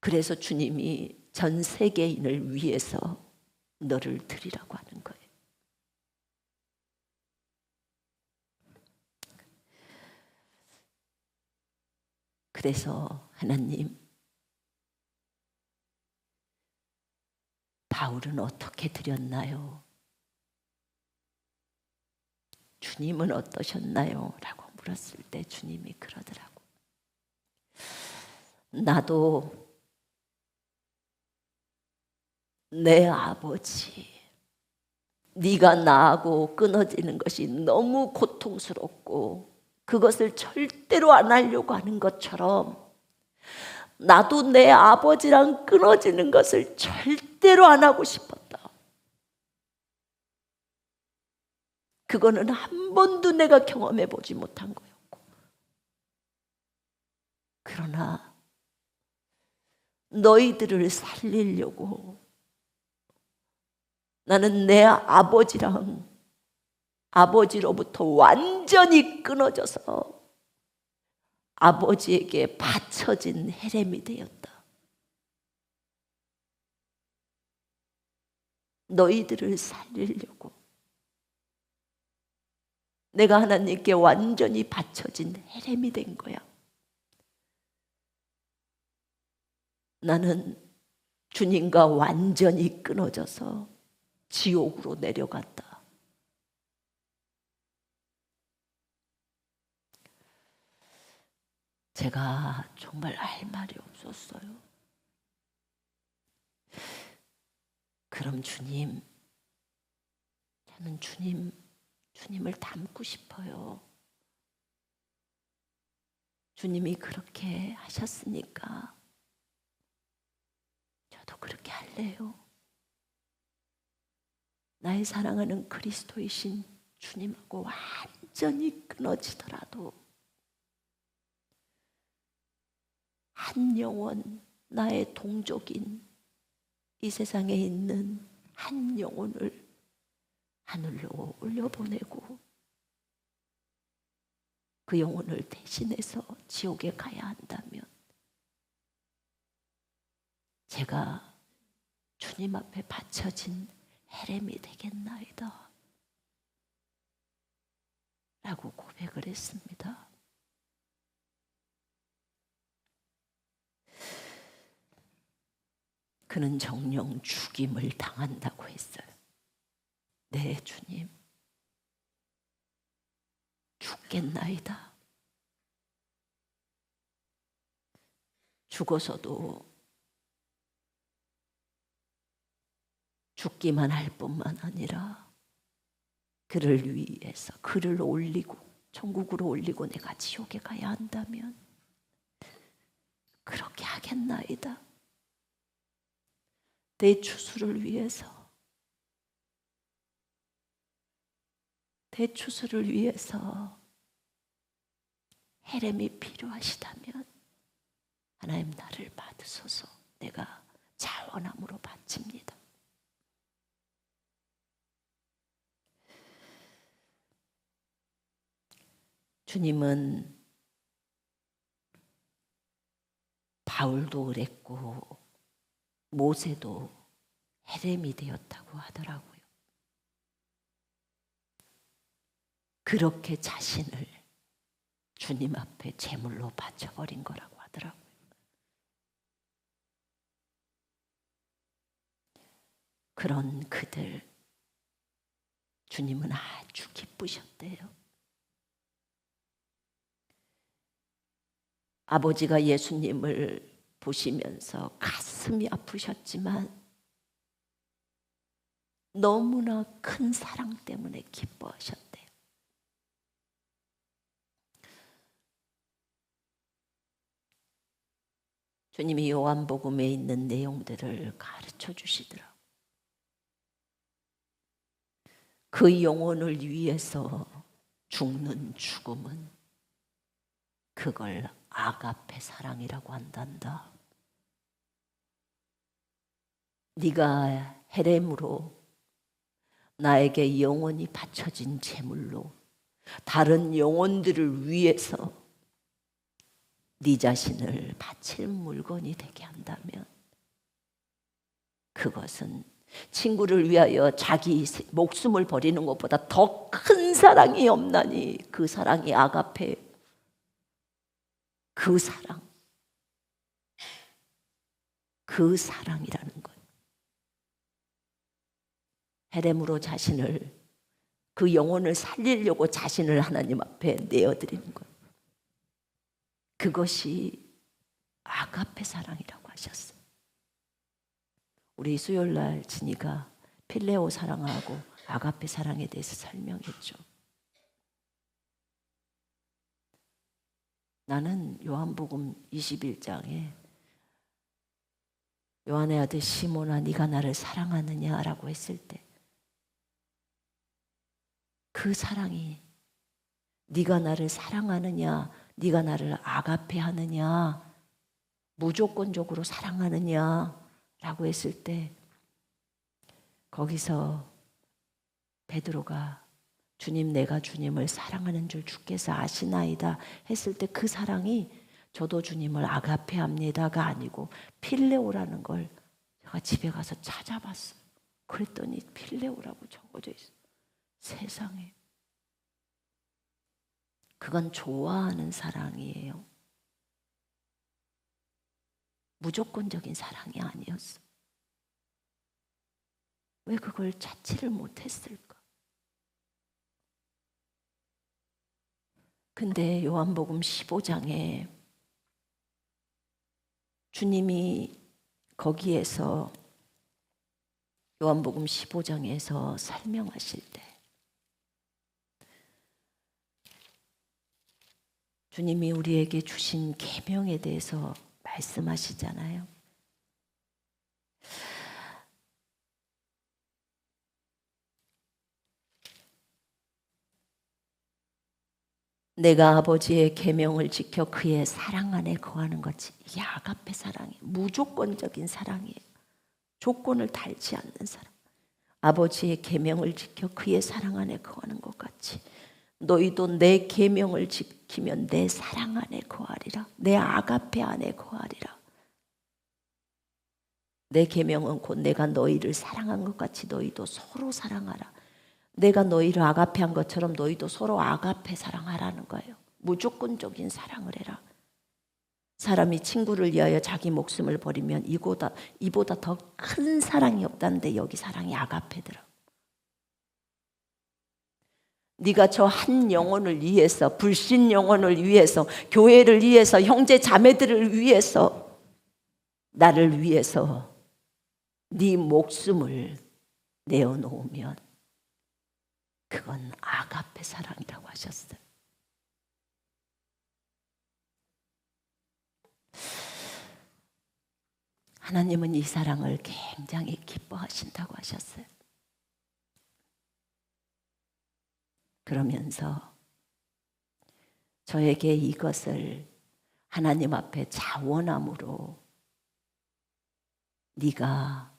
그래서 주님이 전 세계인을 위해서 너를 드리라고 하는 거예요. 그래서 하나님, 바울은 어떻게 드렸나요? 주님은 어떠셨나요? 라고 물었을 때 주님이 그러더라고. 나도 내 아버지, 네가 나하고 끊어지는 것이 너무 고통스럽고 그것을 절대로 안 하려고 하는 것처럼 나도 내 아버지랑 끊어지는 것을 절대로 안 하고 싶었다. 그거는 한 번도 내가 경험해 보지 못한 거였고, 그러나 너희들을 살리려고 나는 내 아버지로부터 완전히 끊어져서 아버지에게 바쳐진 헤렘이 되었다. 너희들을 살리려고 내가 하나님께 완전히 바쳐진 헤렘이 된 거야. 나는 주님과 완전히 끊어져서 지옥으로 내려갔다. 제가 정말 할 말이 없었어요. 그럼 주님, 저는 주님을 닮고 싶어요. 주님이 그렇게 하셨으니까 저도 그렇게 할래요. 나의 사랑하는 그리스도이신 주님하고 완전히 끊어지더라도 한 영혼, 나의 동족인 이 세상에 있는 한 영혼을 하늘로 올려보내고 그 영혼을 대신해서 지옥에 가야 한다면 제가 주님 앞에 바쳐진 헤렘이 되겠나이다 라고 고백을 했습니다. 그는 정령 죽임을 당한다고 했어요. 네, 주님, 죽겠나이다. 죽어서도 죽기만 할 뿐만 아니라 그를 위해서 그를 올리고 천국으로 올리고 내가 지옥에 가야 한다면 그렇게 하겠나이다. 내 추수를 위해서, 내 추수를 위해서 헤렘이 필요하시다면 하나님 나를 받으소서. 내가 자원함으로 바칩니다. 주님은 바울도 그랬고 모세도 헤렘이 되었다고 하더라고요. 그렇게 자신을 주님 앞에 제물로 바쳐버린 거라고 하더라고요. 그런 그들 주님은 아주 기쁘셨대요. 아버지가 예수님을 보시면서 가슴이 아프셨지만 너무나 큰 사랑 때문에 기뻐하셨대요. 주님이 요한복음에 있는 내용들을 가르쳐 주시더라고요. 그 영혼을 위해서 죽는 죽음은 그걸 아가페 사랑이라고 한단다. 네가 헤렘으로 나에게 영혼이 바쳐진 제물로 다른 영혼들을 위해서 네 자신을 바칠 물건이 되게 한다면 그것은 친구를 위하여 자기 목숨을 버리는 것보다 더 큰 사랑이 없나니 그 사랑이 아가페, 그 사랑이라는 거예요. 헤렘으로 자신을, 그 영혼을 살리려고 자신을 하나님 앞에 내어드리는 거예요. 그것이 아가페 사랑이라고 하셨어요. 우리 수요일날 진이가 필레오 사랑하고 아가페 사랑에 대해서 설명했죠. 나는 요한복음 21장에 요한의 아들 시몬아 네가 나를 사랑하느냐라고 했을 때 그 사랑이 네가 나를 사랑하느냐, 네가 나를 아가페 하느냐, 무조건적으로 사랑하느냐라고 했을 때 거기서 베드로가 주님 내가 주님을 사랑하는 줄 주께서 아시나이다 했을 때 그 사랑이 저도 주님을 아가페합니다가 아니고 필레오라는 걸 제가 집에 가서 찾아봤어요. 그랬더니 필레오라고 적어져 있어요. 세상에. 그건 좋아하는 사랑이에요. 무조건적인 사랑이 아니었어. 왜 그걸 찾지를 못했을까? 근데 요한복음 15장에 주님이 거기에서 요한복음 15장에서 설명하실 때 주님이 우리에게 주신 계명에 대해서 말씀하시잖아요. 내가 아버지의 계명을 지켜 그의 사랑 안에 거하는 것이 이게 아가페 사랑이에요. 무조건적인 사랑이에요. 조건을 달지 않는 사랑. 아버지의 계명을 지켜 그의 사랑 안에 거하는 것 같이 너희도 내 계명을 지키면 내 사랑 안에 거하리라. 내 아가페 안에 거하리라. 내 계명은 곧 내가 너희를 사랑한 것 같이 너희도 서로 사랑하라. 내가 너희를 아가페한 것처럼 너희도 서로 아가페 사랑하라는 거예요. 무조건적인 사랑을 해라. 사람이 친구를 위하여 자기 목숨을 버리면 이보다 더 큰 사랑이 없다는데 여기 사랑이 아가페더라. 네가 저 한 영혼을 위해서, 불신 영혼을 위해서, 교회를 위해서, 형제 자매들을 위해서, 나를 위해서 네 목숨을 내어놓으면 그건 아가페 사랑이라고 하셨어요. 하나님은 이 사랑을 굉장히 기뻐하신다고 하셨어요. 그러면서 저에게 이것을 하나님 앞에 자원함으로 네가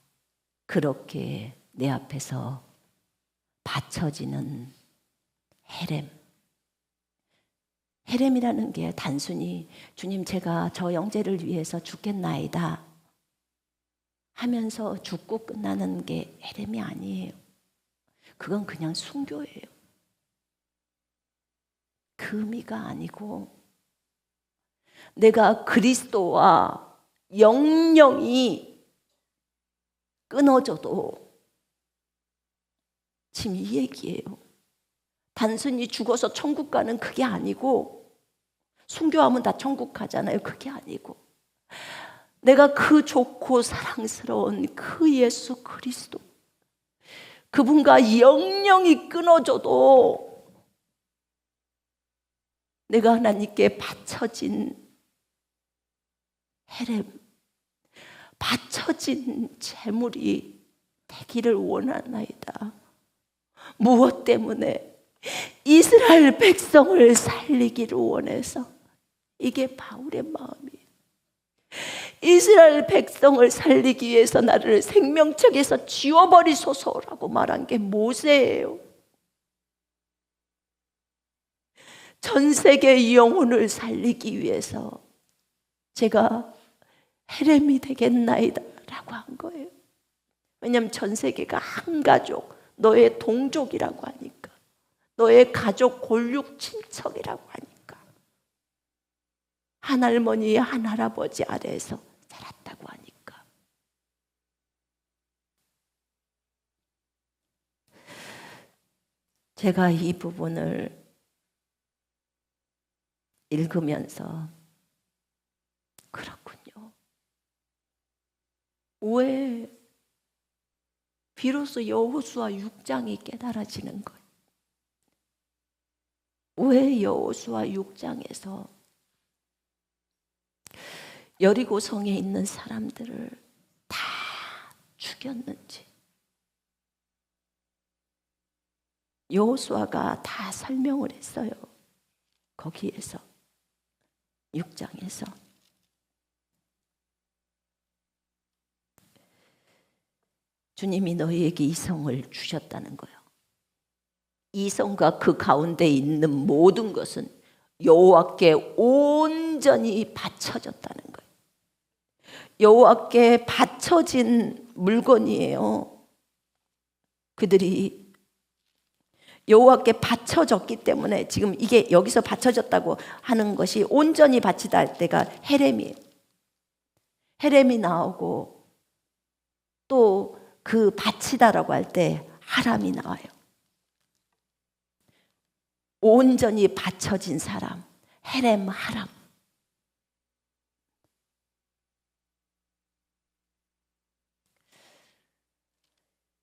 그렇게 내 앞에서 바쳐지는 헤렘이라는 게 단순히 주님 제가 저 형제를 위해서 죽겠나이다 하면서 죽고 끝나는 게 헤렘이 아니에요. 그건 그냥 순교예요. 그 의미가 아니고 내가 그리스도와 영영이 끊어져도 지금 이 얘기예요. 단순히 죽어서 천국 가는 그게 아니고, 순교하면 다 천국 가잖아요. 그게 아니고, 내가 그 좋고 사랑스러운 그 예수 그리스도, 그분과 영영이 끊어져도 내가 하나님께 바쳐진 헤렘, 바쳐진 재물이 되기를 원하나이다. 무엇 때문에? 이스라엘 백성을 살리기를 원해서. 이게 바울의 마음이에요. 이스라엘 백성을 살리기 위해서 나를 생명책에서 지워버리소서라고 말한 게 모세예요. 전 세계의 영혼을 살리기 위해서 제가 헤렘이 되겠나이다 라고 한 거예요. 왜냐하면 전 세계가 한 가족, 너의 동족이라고 하니까, 너의 가족 골육 친척이라고 하니까, 한 할머니 한 할아버지 아래에서 살았다고 하니까. 제가 이 부분을 읽으면서 그렇군요. 왜 비로소 여호수아 6장이 깨달아지는 거예요? 왜 여호수아 6장에서 여리고 성에 있는 사람들을 다 죽였는지 여호수아가 다 설명을 했어요. 거기에서 6장에서 주님이 너희에게 이 성을 주셨다는 거예요. 이 성과 그 가운데 있는 모든 것은 여호와께 온전히 바쳐졌다는 거예요. 여호와께 바쳐진 물건이에요. 그들이 여호와께 바쳐졌기 때문에 지금 이게 여기서 바쳐졌다고 하는 것이 온전히 바치다 할 때가 헤렘이에요. 헤렘이 나오고 또 그 바치다라고 할 때 하람이 나와요. 온전히 바쳐진 사람, 헤렘, 하람.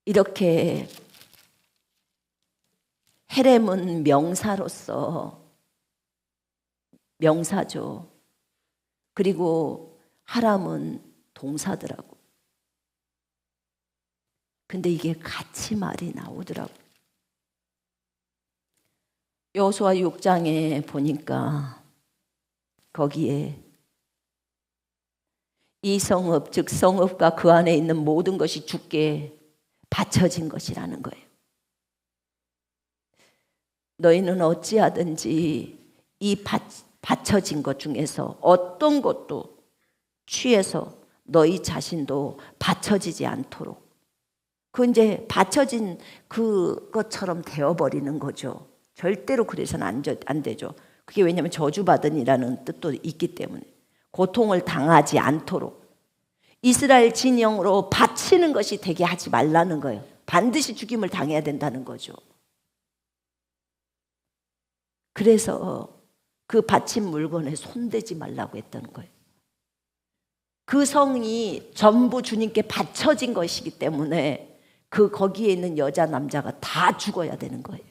이렇게 헤렘은 명사로서 명사죠. 그리고 하람은 동사더라고. 근데 이게 같이 말이 나오더라고. 여호수아 6장에 보니까 거기에 이 성읍, 즉 성읍과 그 안에 있는 모든 것이 주께 바쳐진 것이라는 거예요. 너희는 어찌하든지 이 바쳐진 것 중에서 어떤 것도 취해서 너희 자신도 바쳐지지 않도록, 그 이제 바쳐진 그것처럼 되어버리는 거죠. 절대로 그래서는 안 되죠. 그게 왜냐하면 저주받은이라는 뜻도 있기 때문에 고통을 당하지 않도록 이스라엘 진영으로 바치는 것이 되게 하지 말라는 거예요. 반드시 죽임을 당해야 된다는 거죠. 그래서 그 바친 물건에 손대지 말라고 했다는 거예요. 그 성이 전부 주님께 바쳐진 것이기 때문에 거기에 있는 여자 남자가 다 죽어야 되는 거예요.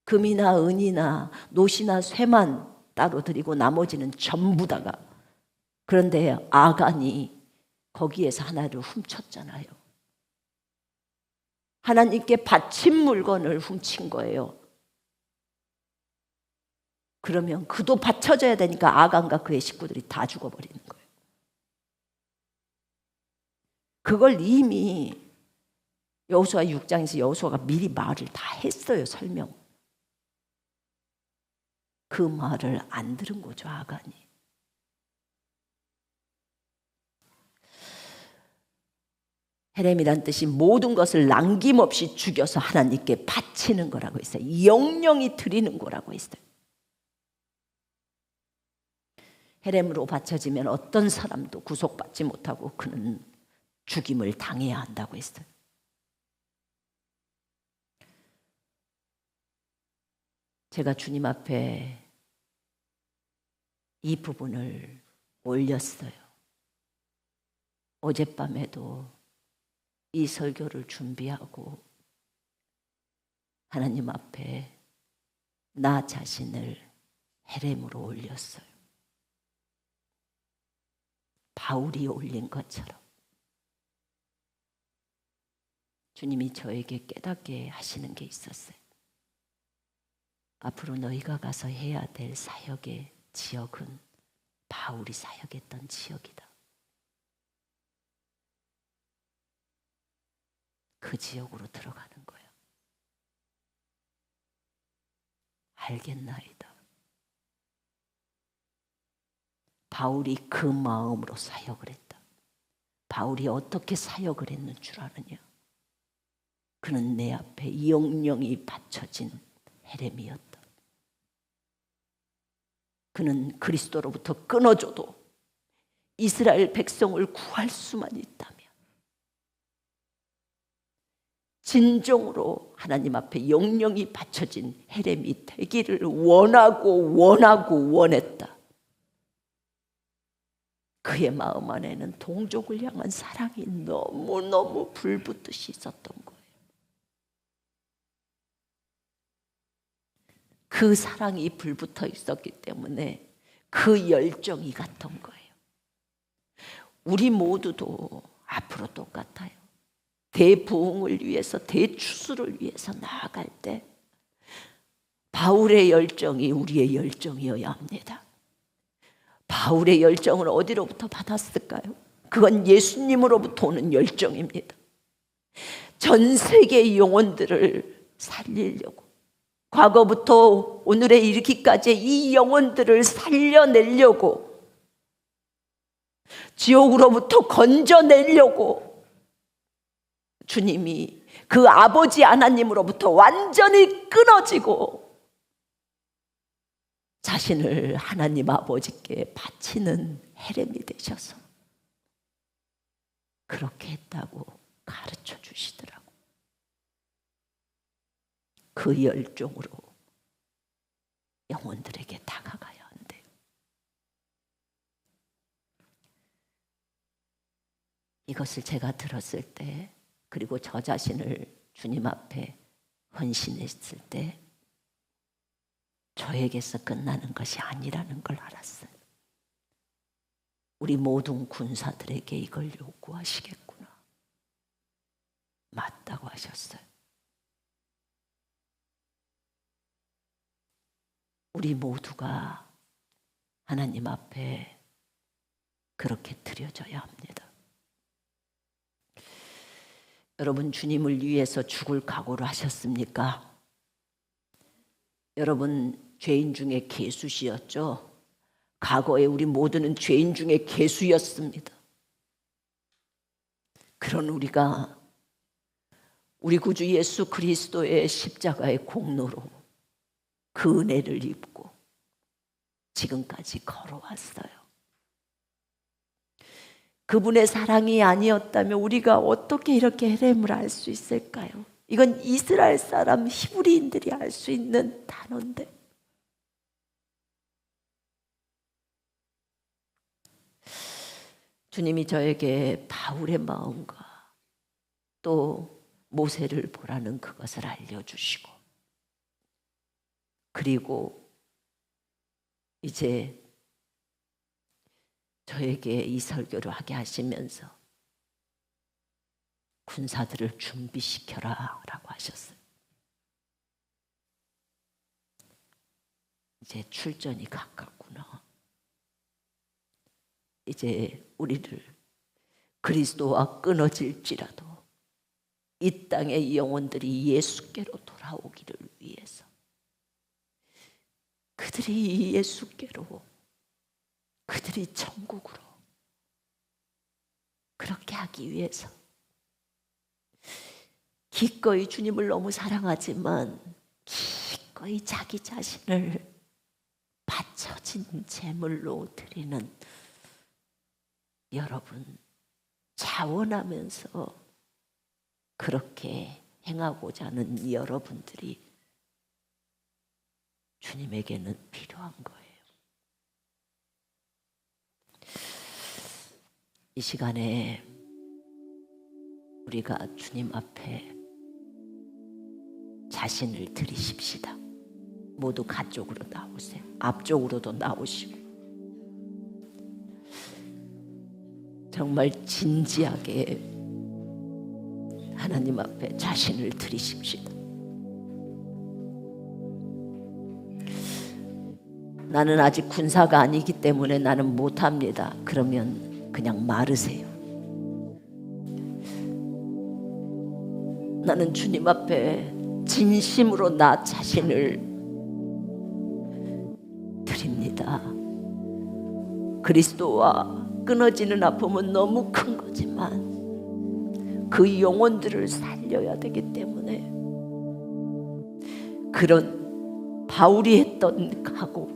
금이나 은이나 노시나 쇠만 따로 드리고 나머지는 전부 다가. 그런데 아간이 거기에서 하나를 훔쳤잖아요. 하나님께 바친 물건을 훔친 거예요. 그러면 그도 바쳐져야 되니까 아간과 그의 식구들이 다 죽어버리는 거예요. 그걸 이미 여호수아 6장에서 여호수아가 미리 말을 다 했어요. 설명. 그 말을 안 들은 거죠, 아간이. 헤렘이란 뜻이 모든 것을 남김없이 죽여서 하나님께 바치는 거라고 했어요. 영영이 드리는 거라고 했어요. 헤렘으로 바쳐지면 어떤 사람도 구속받지 못하고 그는 죽임을 당해야 한다고 했어요. 제가 주님 앞에 이 부분을 올렸어요. 어젯밤에도 이 설교를 준비하고 하나님 앞에 나 자신을 헤렘으로 올렸어요. 바울이 올린 것처럼 주님이 저에게 깨닫게 하시는 게 있었어요. 앞으로 너희가 가서 해야 될 사역의 지역은 바울이 사역했던 지역이다. 그 지역으로 들어가는 거예요. 알겠나이다. 바울이 그 마음으로 사역을 했다. 바울이 어떻게 사역을 했는 줄 아느냐? 그는 내 앞에 영영이 받쳐진 헤렘이었다. 그는 그리스도로부터 끊어져도 이스라엘 백성을 구할 수만 있다면 진정으로 하나님 앞에 영영이 받쳐진 헤렘이 되기를 원했다. 그의 마음 안에는 동족을 향한 사랑이 너무너무 불붙듯이 있었던 거예요. 그 사랑이 불붙어 있었기 때문에 그 열정이 같던 거예요. 우리 모두도 앞으로 똑같아요. 대부흥을 위해서, 대추수를 위해서 나아갈 때 바울의 열정이 우리의 열정이어야 합니다. 바울의 열정을 어디로부터 받았을까요? 그건 예수님으로부터 오는 열정입니다. 전 세계의 영혼들을 살리려고, 과거부터 오늘에 이르기까지 이 영혼들을 살려내려고, 지옥으로부터 건져내려고 주님이 그 아버지 하나님으로부터 완전히 끊어지고 자신을 하나님 아버지께 바치는 헤렘이 되셔서 그렇게 했다고 가르쳐 주시더라고. 그 열정으로 영혼들에게 다가가야 한대요. 이것을 제가 들었을 때, 그리고 저 자신을 주님 앞에 헌신했을 때 저에게서 끝나는 것이 아니라는 걸 알았어요. 우리 모든 군사들에게 이걸 요구하시겠구나. 맞다고 하셨어요. 우리 모두가 하나님 앞에 그렇게 드려져야 합니다. 여러분, 주님을 위해서 죽을 각오를 하셨습니까? 여러분, 죄인 중에 괴수시였죠? 과거에 우리 모두는 죄인 중에 괴수였습니다. 그런 우리가 우리 구주 예수 그리스도의 십자가의 공로로 그 은혜를 입고 지금까지 걸어왔어요. 그분의 사랑이 아니었다면 우리가 어떻게 이렇게 헤렘을 알 수 있을까요? 이건 이스라엘 사람 히브리인들이 알 수 있는 단어인데, 주님이 저에게 바울의 마음과 또 모세를 보라는 그것을 알려주시고, 그리고 이제 저에게 이 설교를 하게 하시면서 군사들을 준비시켜라 라고 하셨어요. 이제 출전이 가깝구나. 이제 우리를 그리스도와 끊어질지라도 이 땅의 영혼들이 예수께로 돌아오기를 위해서, 그들이 예수께로, 그들이 천국으로 그렇게 하기 위해서 기꺼이 주님을 너무 사랑하지만 기꺼이 자기 자신을 바쳐진 제물로 드리는 여러분, 자원하면서 그렇게 행하고자 하는 여러분들이 주님에게는 필요한 거예요. 이 시간에 우리가 주님 앞에 자신을 드리십시다. 모두 가쪽으로 나오세요. 앞쪽으로도 나오시고 정말 진지하게 하나님 앞에 자신을 드리십시다. 나는 아직 군사가 아니기 때문에 나는 못합니다. 그러면 그냥 마르세요. 나는 주님 앞에 진심으로 나 자신을 드립니다. 그리스도와 끊어지는 아픔은 너무 큰 거지만 그 영혼들을 살려야 되기 때문에 그런 바울이 했던 각오,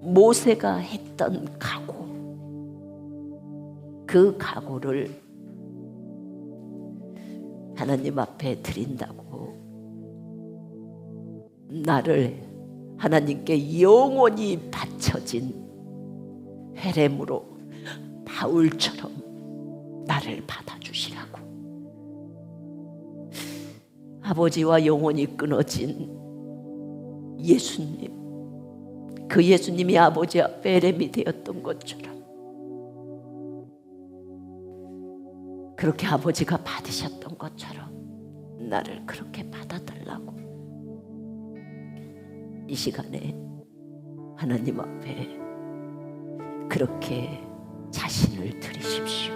모세가 했던 각오, 그 각오를 하나님 앞에 드린다고 나를 하나님께 영원히 바쳐진 회렘으로 바울처럼 나를 받아주시라고. 아버지와 영혼이 끊어진 예수님, 그 예수님이 아버지 앞에 회렘이 되었던 것처럼 그렇게 아버지가 받으셨던 것처럼 나를 그렇게 받아달라고. 이 시간에 하나님 앞에 그렇게 자신을 드리십시오.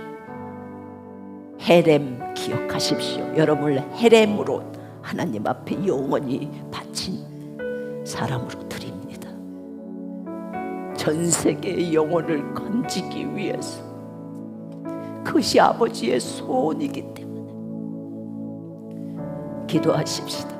헤렘 기억하십시오. 여러분을 헤렘으로 하나님 앞에 영원히 바친 사람으로 드립니다. 전 세계의 영혼을 건지기 위해서 그것이 아버지의 소원이기 때문에 기도하십시다.